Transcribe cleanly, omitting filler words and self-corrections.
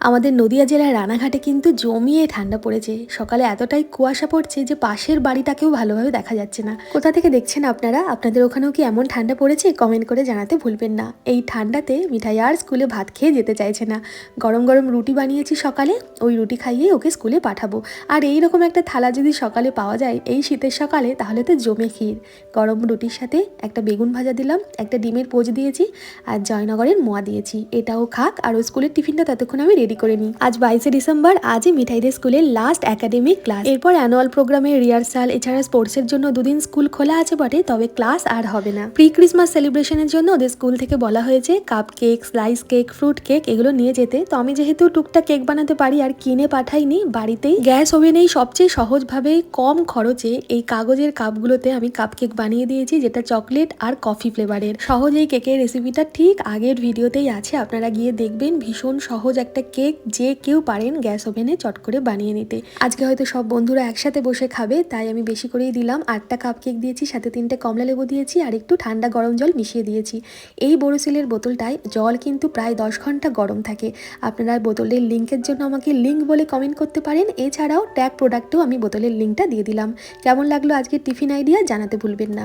আমাদের নদিয়া জেলার রানাঘাটে কিন্তু জমিয়ে ঠান্ডা পড়েছে। সকালে এতটাই কুয়াশা পড়ছে যে পাশের বাড়িটাকেও ভালোভাবে দেখা যাচ্ছে না। কোথা থেকে দেখছেন আপনারা? আপনাদের ওখানেও কি এমন ঠান্ডা পড়েছে? কমেন্ট করে জানাতে ভুলবেন না। এই ঠান্ডাতে মিঠাই আর স্কুলে ভাত খেয়ে যেতে চাইছে না। গরম গরম রুটি বানিয়েছি সকালে, ওই রুটি খাইয়ে ওকে স্কুলে পাঠাবো। আর এইরকম একটা থালা যদি সকালে পাওয়া যায় এই শীতের সকালে, তাহলে তো জমে ক্ষীর। গরম রুটির সাথে একটা বেগুন ভাজা দিলাম, একটা ডিমের পোচ দিয়েছি আর জয়নগরের মোয়া দিয়েছি। এটাও খাক আর ওই স্কুলের টিফিনটা ততক্ষণ আমি রেডি করে নিই। আজ 22শে ডিসেম্বর, আজই মিঠাইদের স্কুলের লাস্ট একাডেমিক ক্লাস। এরপর অ্যানুয়াল প্রোগ্রামের রিহার্সাল, এছাড়া স্পোর্টসের জন্য দুদিন স্কুল খোলা আছে বটে, তবে ক্লাস আর হবে না। প্রি ক্রিসমাস সেলিব্রেশনের জন্য ওদের স্কুল থেকে বলা হয়েছে cup cake, slice cake, fruit cake এগুলো নিয়ে যেতে। তো আমি যেহেতু টুকটাক কেক বানাতে পারি আর কিনে পাঠাইনি, বাড়িতেই গ্যাস ওভেনেই সবচেয়ে সহজভাবে কম খরচে এই কাগজের কাপগুলোতে আমি কাপ কেক বানিয়ে দিয়েছি, যেটা চকলেট আর কফি ফ্লেভারের। সহজ এই কেকের রেসিপিটা ঠিক আগের ভিডিওতেই আছে, আপনারা গিয়ে দেখবেন। ভীষণ সহজ একটা কেক, যে কেউ পারেন গ্যাস ওভেনে চট করে বানিয়ে নিতে। আজকে হয়তো সব বন্ধুরা একসাথে বসে খাবে, তাই আমি বেশি করেই দিলাম। 8টা কাপ কেক দিয়েছি, সাথে 3টে কমলা লেবু দিয়েছি আর একটু ঠান্ডা গরম জল মিশিয়ে দিয়েছি। এই বোরোসিলের বোতলটায় জল কিন্তু প্রায় 10 ঘন্টা গরম থাকে। আপনারা বোতলের লিঙ্কের জন্য আমাকে লিঙ্ক বলে কমেন্ট করতে পারেন। এছাড়াও ট্যাগ প্রোডাক্টেও আমি বোতলের লিঙ্কটা দিয়ে দিলাম। কেমন লাগলো আজকের টিফিন আইডিয়া জানাতে ভুলবেন না।